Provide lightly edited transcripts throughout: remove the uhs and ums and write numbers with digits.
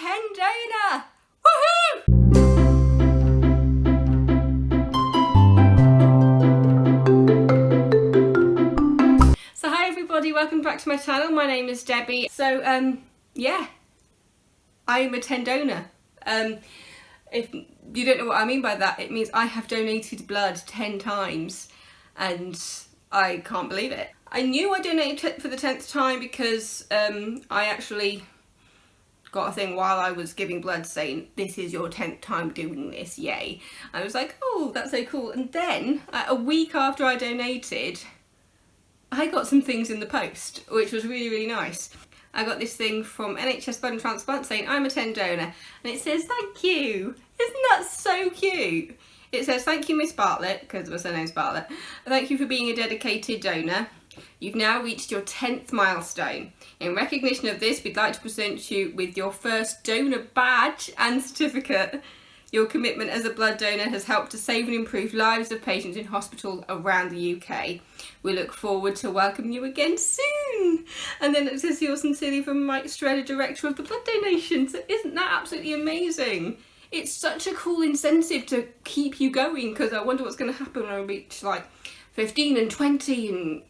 10 donor! Woohoo! So hi everybody, welcome back to my channel. My name is Debbie. So yeah, I'm a 10 donor. If you don't know what I mean by that, it means I have donated blood 10 times and I can't believe it. I knew I donated for the 10th time because I actually got a thing while I was giving blood saying, this is your 10th time doing this, yay. I was like, oh, that's so cool. And then a week after I donated, I got some things in the post, which was really, really nice. I got this thing from NHS Blood and Transplant saying I'm a 10 donor, and it says thank you. Isn't that so cute? It says thank you Miss Bartlett, because my surname's Bartlett. Thank you for being a dedicated donor. You've now reached your 10th milestone. In recognition of this, we'd like to present you with your first donor badge and certificate. Your commitment as a blood donor has helped to save and improve lives of patients in hospitals around the UK. We look forward to welcoming you again soon. And then it says yours sincerely from Mike Streder, Director of the Blood Donation. So isn't that absolutely amazing? It's such a cool incentive to keep you going, because I wonder what's going to happen when I reach like 15 and 20, and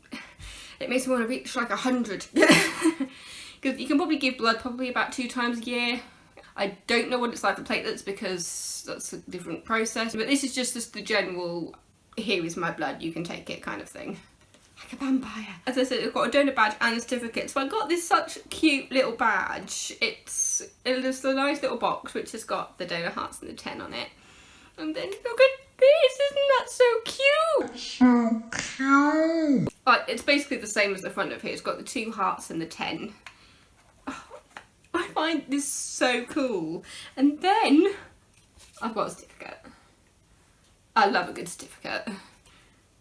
it makes me want to reach like 100. Because you can probably give blood probably about 2 times a year. I don't know what it's like for platelets because that's a different process, but this is just the general, here is my blood, you can take it kind of thing. Like a vampire. As I said, I've got a donor badge and a certificate. So I got this such cute little badge. It's just a nice little box which has got the donor hearts and the 10 on it. And then look at this, isn't that so cute? So cute. It's basically the same as the front of here. It's got the 2 hearts and the 10. I find this so cool. And then I've got a certificate. I love a good certificate.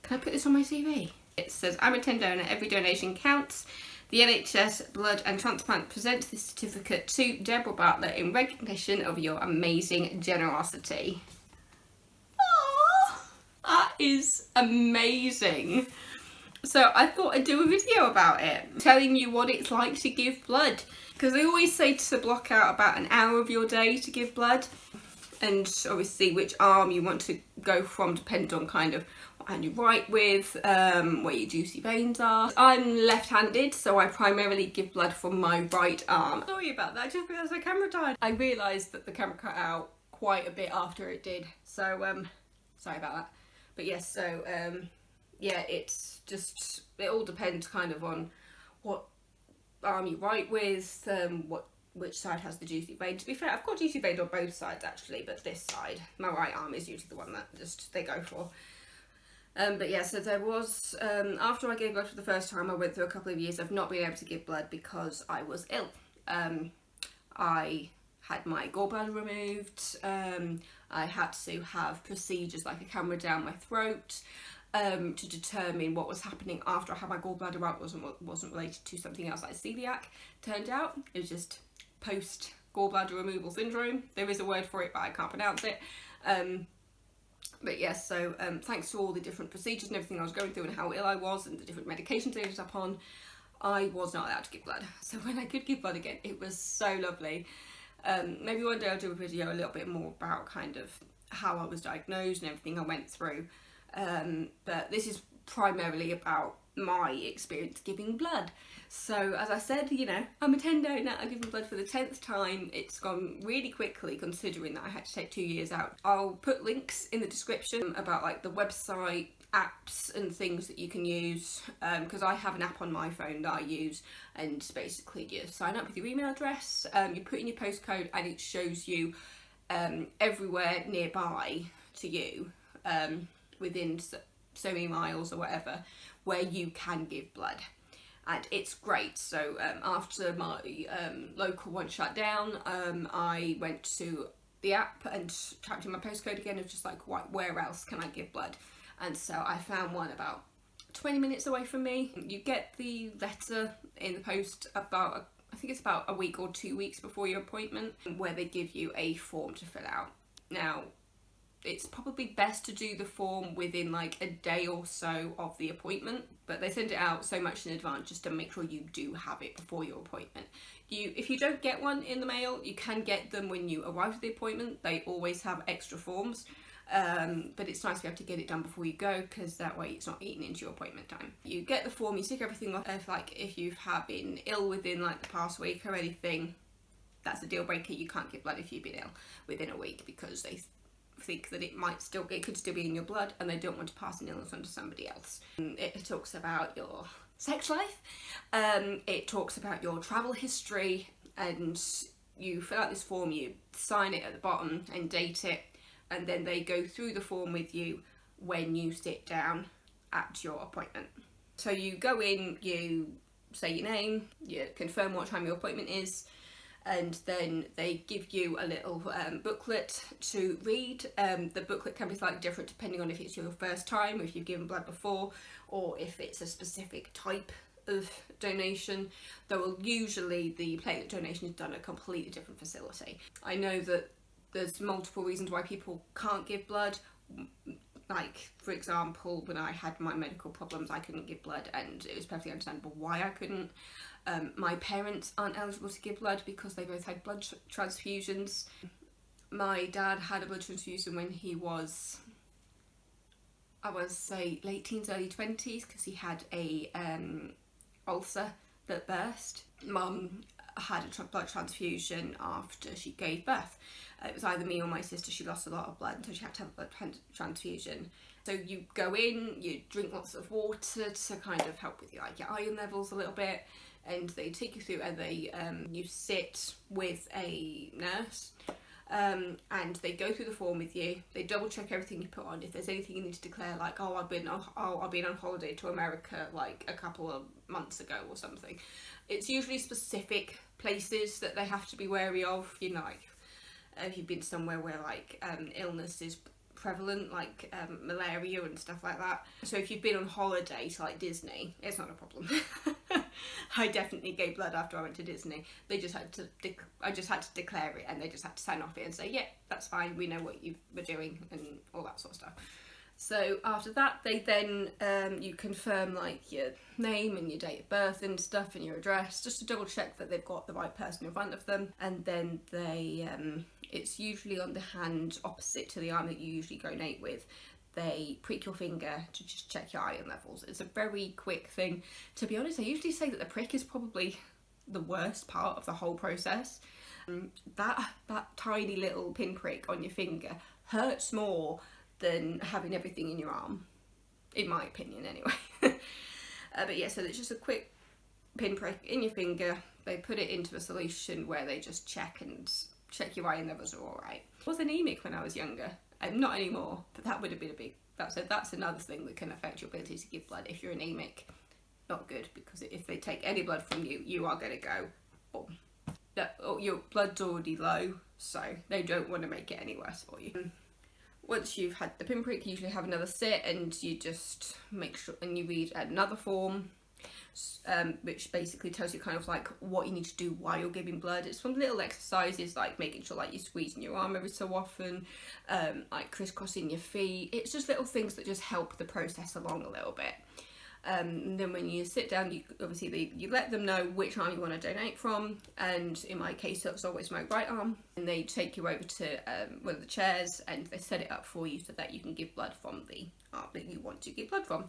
Can I put this on my CV? It says, I'm a 10 donor, every donation counts. The NHS Blood and Transplant presents this certificate to Deborah Bartlett in recognition of your amazing generosity. Aww, that is amazing. So I thought I'd do a video about it, telling you what it's like to give blood. Because they always say to block out about an hour of your day to give blood. And obviously which arm you want to go from depends on kind of what hand you write with, where your juicy veins are. I'm left-handed, so I primarily give blood from my right arm. Sorry about that, I just realised the camera died. I realised that the camera cut out quite a bit after it did. So, sorry about that. But yes, so, yeah, it's just, it all depends kind of on what arm you write with, which side has the juicy vein. To be fair, I've got juicy veins on both sides actually, but this side, my right arm, is usually the one that just they go for. But yeah, so there was, after I gave blood for the first time, I went through a couple of years of not being able to give blood because I was ill. I had my gallbladder removed, I had to have procedures like a camera down my throat, to determine what was happening after I had my gallbladder out. Wasn't related to something else like celiac. Turned out it was just post gallbladder removal syndrome. There is a word for it, but I can't pronounce it. But yes, so thanks to all the different procedures and everything I was going through and how ill I was and the different medications I ended up on, I was not allowed to give blood. So when I could give blood again, it was so lovely. Maybe one day I'll do a video a little bit more about kind of how I was diagnosed and everything I went through. But this is primarily about my experience giving blood. So as I said, you know, I'm a 10 donor, I've given blood for the 10th time. It's gone really quickly considering that I had to take 2 years out. I'll put links in the description about like the website, apps and things that you can use, because I have an app on my phone that I use, and basically you sign up with your email address, you put in your postcode and it shows you everywhere nearby to you, within so many miles or whatever, where you can give blood. And it's great. So after my local one shut down, I went to the app and typed in my postcode again of just like, where else can I give blood? And so I found one about 20 minutes away from me. You get the letter in the post about, I think it's about a week or 2 weeks before your appointment, where they give you a form to fill out. Now, it's probably best to do the form within like a day or so of the appointment, but they send it out so much in advance just to make sure you do have it before your appointment. If you don't get one in the mail, you can get them when you arrive at the appointment. They always have extra forms, but it's nice to be able to get it done before you go, because that way it's not eating into your appointment time. You get the form, you stick everything off. If you have been ill within like the past week or anything, that's a deal breaker. You can't give blood if you've been ill within a week, because they think that it could still be in your blood, and they don't want to pass an illness on to somebody else. It talks about your sex life, it talks about your travel history, and you fill out this form, you sign it at the bottom and date it, and then they go through the form with you when you sit down at your appointment. So you go in, you say your name, you confirm what time your appointment is, and then they give you a little booklet to read. The booklet can be slightly different depending on if it's your first time, or if you've given blood before, or if it's a specific type of donation. Though usually the platelet donation is done at a completely different facility. I know that there's multiple reasons why people can't give blood. Like, for example, when I had my medical problems, I couldn't give blood, and it was perfectly understandable why I couldn't. My parents aren't eligible to give blood because they both had blood transfusions. My dad had a blood transfusion when he was, I would say, late teens, early 20s, because he had a ulcer that burst. Mum had a blood transfusion after she gave birth. It was either me or my sister. She lost a lot of blood, so she had to have a blood transfusion. So you go in, you drink lots of water to kind of help with your iron levels a little bit, and they take you through, and you sit with a nurse, and they go through the form with you. They double check everything you put on. If there's anything you need to declare, like, I've been on holiday to America like a couple of months ago or something. It's usually specific places that they have to be wary of. You know, like if you've been somewhere where like illness is prevalent, like malaria and stuff like that. So if you've been on holiday to like Disney, it's not a problem. I definitely gave blood after I went to Disney. I just had to declare it, and they just had to sign off it and say, yeah, that's fine, we know what you were doing, and all that sort of stuff. So after that, they then you confirm like your name and your date of birth and stuff, and your address, just to double check that they've got the right person in front of them. And then they it's usually on the hand opposite to the arm that you usually donate with. They prick your finger to just check your iron levels. It's a very quick thing. To be honest, I usually say that the prick is probably the worst part of the whole process. That tiny little pinprick on your finger hurts more than having everything in your arm, in my opinion anyway. But yeah, so it's just a quick pinprick in your finger. They put it into a solution where they just check your iron levels are alright. I was anemic when I was younger. I'm not anymore, but that would have been that's another thing that can affect your ability to give blood. If you're anemic, not good, because if they take any blood from you, you are going to go, your blood's already low, so they don't want to make it any worse for you. Once you've had the pinprick, you usually have another sit, and you just make sure, and you read another form, which basically tells you kind of like what you need to do while you're giving blood. It's some little exercises, like making sure like you're squeezing your arm every so often, like crisscrossing your feet. It's just little things that just help the process along a little bit. And then when you sit down, you let them know which arm you want to donate from, and in my case it's always my right arm, and they take you over to one of the chairs, and they set it up for you so that you can give blood from the arm that you want to give blood from.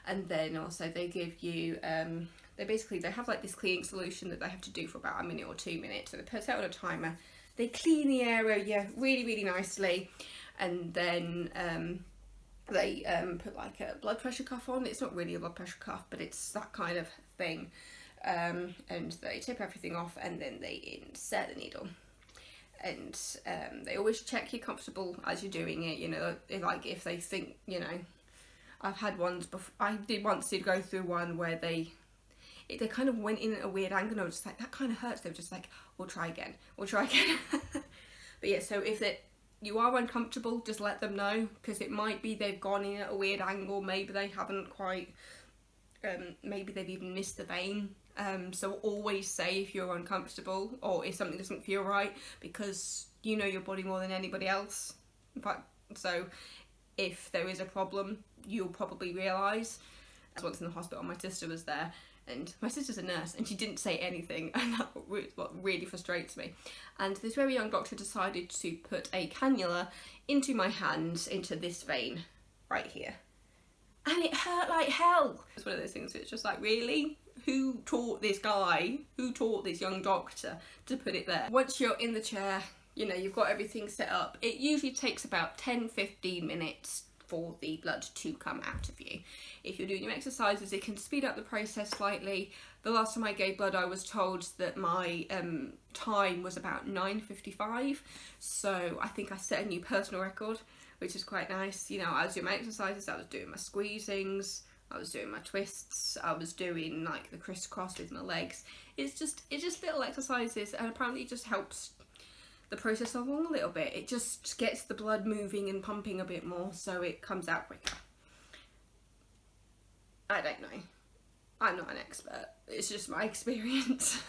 And then also they give you, they have like this cleaning solution that they have to do for about a minute or 2 minutes. So they put it on a timer, they clean the area really, really nicely, and then they put like a blood pressure cuff on. It's not really a blood pressure cuff, but it's that kind of thing. And they tip everything off, and then they insert the needle. And they always check you're comfortable as you're doing it, you know, if they think, you know, I've had ones before. I did go through one where they kind of went in at a weird angle, and I was just like, that kind of hurts. They were just like, we'll try again. But yeah, so if you are uncomfortable, just let them know, because it might be they've gone in at a weird angle. Maybe they haven't quite, maybe they've even missed the vein. So always say if you're uncomfortable or if something doesn't feel right, because you know your body more than anybody else. In fact, So if there is a problem, you'll probably realise. I was once in the hospital, my sister was there, and my sister's a nurse, and she didn't say anything, and that's what really frustrates me. And this very young doctor decided to put a cannula into my hand, into this vein right here. And it hurt like hell. It's one of those things, it's just like, really? Who taught this guy, who taught this young doctor to put it there? Once you're in the chair, you know, you've got everything set up, it usually takes about 10-15 minutes for the blood to come out of you. If you're doing your exercises, it can speed up the process slightly. The last time I gave blood, I was told that my time was about 9:55, so I think I set a new personal record, which is quite nice. You know, I was doing my exercises, I was doing my squeezings, I was doing my twists, I was doing like the crisscross with my legs. It's just little exercises, and apparently it just helps the process along a little bit. It just gets the blood moving and pumping a bit more, so it comes out quicker. I don't know. I'm not an expert. It's just my experience.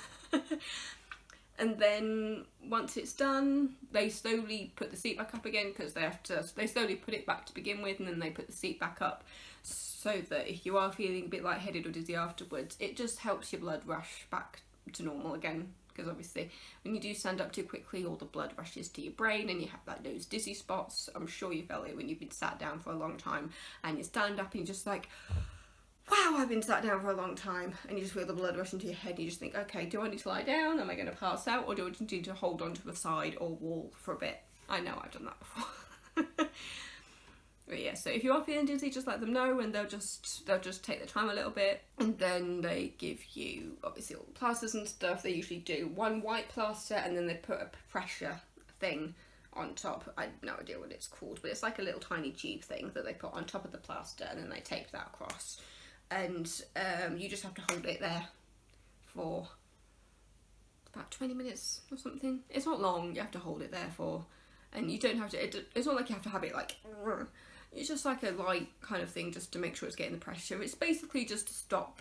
And then once it's done, they slowly put the seat back up again, because they slowly put it back to begin with, and then they put the seat back up, so that if you are feeling a bit lightheaded or dizzy afterwards, it just helps your blood rush back to normal again. Because obviously when you do stand up too quickly, all the blood rushes to your brain and you have like those dizzy spots. I'm sure you felt it when you've been sat down for a long time and you stand up and you're just like, wow, I've been sat down for a long time, and you just feel the blood rush into your head and you just think, okay, do I need to lie down? Am I going to pass out? Or do I just need to hold onto the side or wall for a bit? I know I've done that before. But yeah, so if you are feeling dizzy, just let them know, and they'll just take their time a little bit, and then they give you obviously all the plasters and stuff. They usually do one white plaster, and then they put a pressure thing on top. I have no idea what it's called, but it's like a little tiny tube thing that they put on top of the plaster, and then they tape that across, and you just have to hold it there for about 20 minutes or something. It's not long. You have to hold it there for, and you don't have to. It's not like you have to have it like. It's just like a light kind of thing, just to make sure it's getting the pressure. It's basically just to stop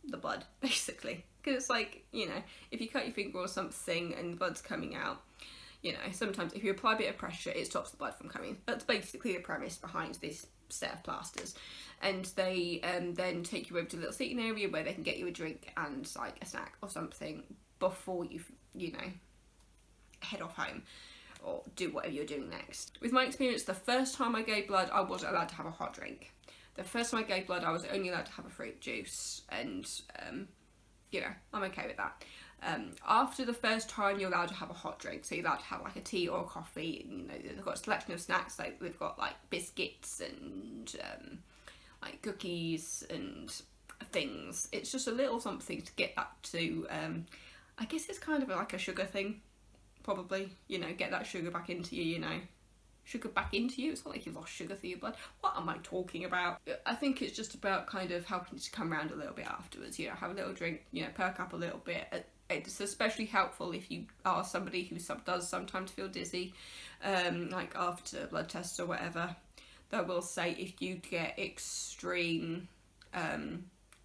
the blood, basically. Because it's like, you know, if you cut your finger or something and the blood's coming out, you know, sometimes if you apply a bit of pressure, it stops the blood from coming. That's basically the premise behind this set of plasters. And they then take you over to a little seating area where they can get you a drink and like a snack or something before you know, head off home or do whatever you're doing next. With my experience, the first time I gave blood, I wasn't allowed to have a hot drink. The first time I gave blood, I was only allowed to have a fruit juice, and you know, I'm okay with that. After the first time, you're allowed to have a hot drink, so you're allowed to have like a tea or a coffee. And, you know, they've got a selection of snacks, like they've got like biscuits and like cookies and things. It's just a little something to get that to, I guess it's kind of like a sugar thing. Probably, you know, get that sugar back into you, you know. Sugar back into you? It's not like you've lost sugar through your blood. What am I talking about? I think it's just about kind of helping you to come around a little bit afterwards, you know, have a little drink, you know, perk up a little bit. It's especially helpful if you are somebody who does sometimes feel dizzy, like after blood tests or whatever. They will say if you get extreme,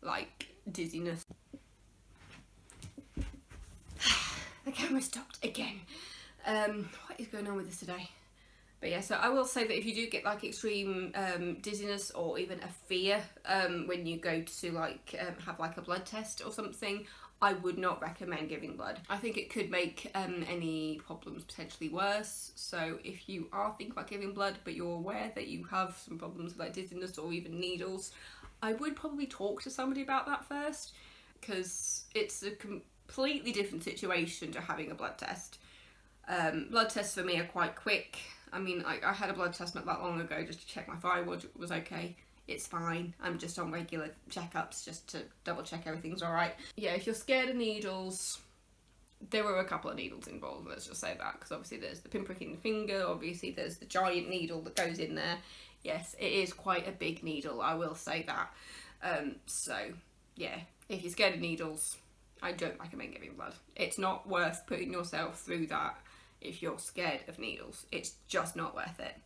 like, dizziness. The camera stopped again. What is going on with this today? But yeah, so I will say that if you do get like extreme dizziness or even a fear when you go to like have like a blood test or something, I would not recommend giving blood. I think it could make any problems potentially worse. So if you are thinking about giving blood but you're aware that you have some problems with like dizziness or even needles, I would probably talk to somebody about that first, because it's a completely different situation to having a blood test. Blood tests for me are quite quick. I mean, I had a blood test not that long ago just to check my thyroid was okay. It's fine. I'm just on regular checkups just to double check everything's alright. Yeah, if you're scared of needles, there were a couple of needles involved, let's just say that, because obviously there's the pinprick in the finger, obviously there's the giant needle that goes in there. Yes, it is quite a big needle, I will say that. So, yeah, if you're scared of needles, I don't recommend giving blood. It's not worth putting yourself through that if you're scared of needles. It's just not worth it.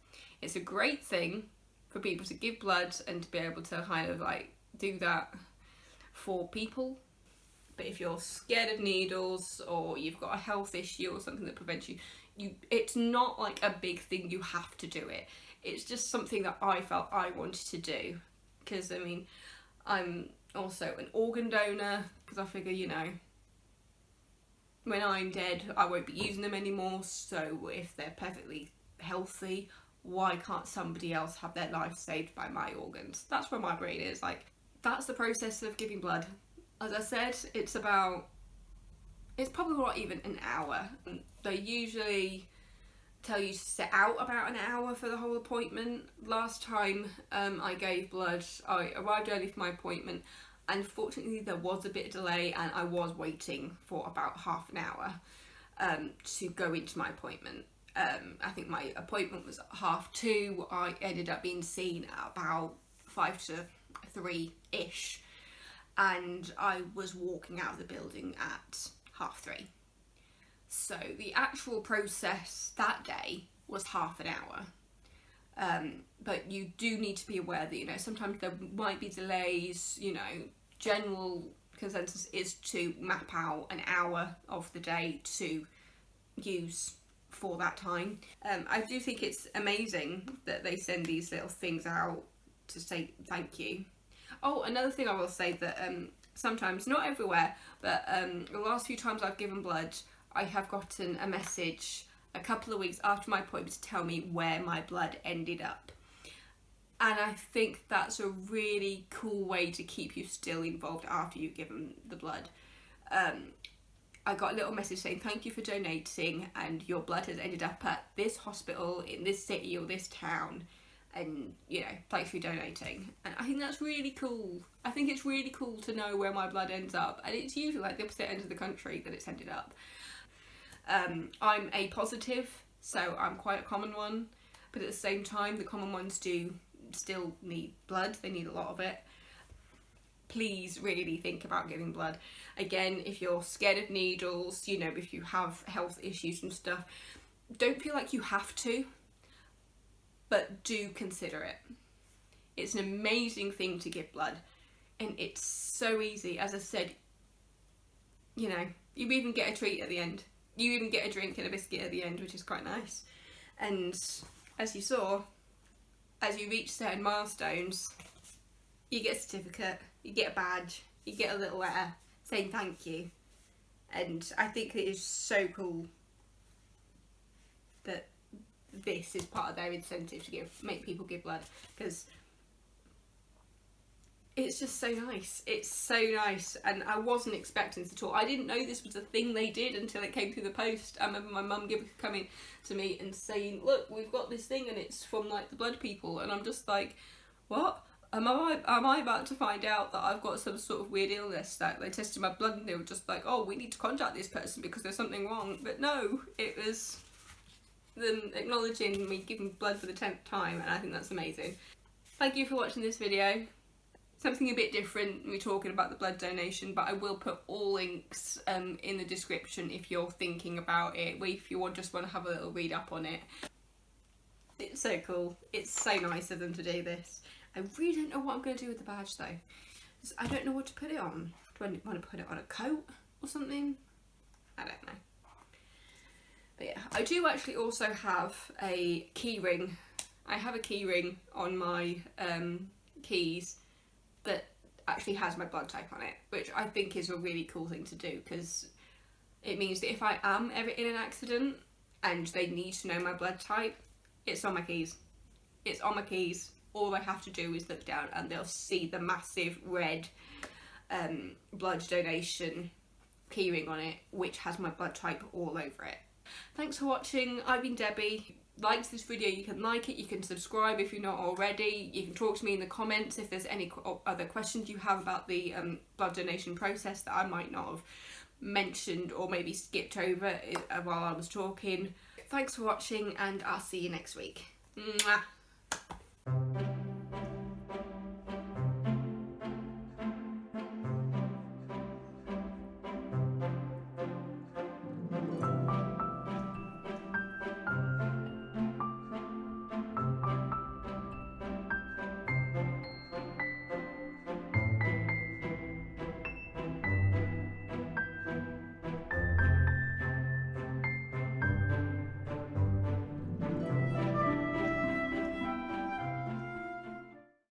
It's a great thing for people to give blood and to be able to kind of like do that for people. But if you're scared of needles or you've got a health issue or something that prevents you, it's not like a big thing you have to do it. It's just something that I felt I wanted to do, because I mean, I'm also an organ donor, because I figure, you know, when I'm dead I won't be using them anymore, so if they're perfectly healthy, why can't somebody else have their life saved by my organs? That's where my brain is. Like, that's the process of giving blood. As I said, it's probably not even an hour. They usually tell you to set out about an hour for the whole appointment. Last time I gave blood, I arrived early for my appointment. Unfortunately, there was a bit of delay and I was waiting for about half an hour to go into my appointment. I think my appointment was at 2:30. I ended up being seen at about 2:55 ish, and I was walking out of the building at 3:30. So the actual process that day was half an hour. But you do need to be aware that, you know, sometimes there might be delays. You know, general consensus is to map out an hour of the day to use for that time. I do think it's amazing that they send these little things out to say thank you. Oh, another thing I will say, that sometimes, not everywhere, but the last few times I've given blood, I have gotten a message a couple of weeks after my appointment to tell me where my blood ended up. And I think that's a really cool way to keep you still involved after you've given the blood. I got a little message saying thank you for donating, and your blood has ended up at this hospital in this city or this town, and, you know, thanks for donating. And I think that's really cool. I think it's really cool to know where my blood ends up, and it's usually like the opposite end of the country that it's ended up. I'm A positive, so I'm quite a common one, but at the same time the common ones do still need blood. They need a lot of it. Please really think about giving blood. Again, if you're scared of needles, you know, if you have health issues and stuff, don't feel like you have to, but do consider it. It's an amazing thing to give blood, and it's so easy. As I said, you know, you even get a treat at the end. You even get a drink and a biscuit at the end, which is quite nice. And as you saw, as you reach certain milestones, you get a certificate, you get a badge, you get a little letter saying thank you. And I think it is so cool that this is part of their incentive to make people give blood, because it's just so nice. It's so nice, and I wasn't expecting this at all. I didn't know this was a thing they did until it came through the post. I remember my mum coming to me and saying, look, we've got this thing and it's from like the blood people, and I'm just like, what? Am I about to find out that I've got some sort of weird illness, that they tested my blood and they were just like, oh, we need to contact this person because there's something wrong? But no, it was them acknowledging me giving blood for the 10th time, and I think that's amazing. Thank you for watching this video. Something a bit different, we're talking about the blood donation, but I will put all links in the description if you're thinking about it, if you just want to have a little read up on it. It's so cool. It's so nice of them to do this. I really don't know what I'm going to do with the badge though. I don't know what to put it on. Do I want to put it on a coat or something? I don't know. But yeah, I do actually also have a key ring. I have a key ring on my keys that actually has my blood type on it, which I think is a really cool thing to do, because it means that if I am ever in an accident and they need to know my blood type, it's on my keys. It's on my keys. All they have to do is look down and they'll see the massive red blood donation keyring on it, which has my blood type all over it. Thanks for watching. I've been Debbie. Liked this video, you can like it, you can subscribe if you're not already, you can talk to me in the comments if there's any other questions you have about the blood donation process that I might not have mentioned or maybe skipped over while I was talking. Thanks for watching, and I'll see you next week. Mwah.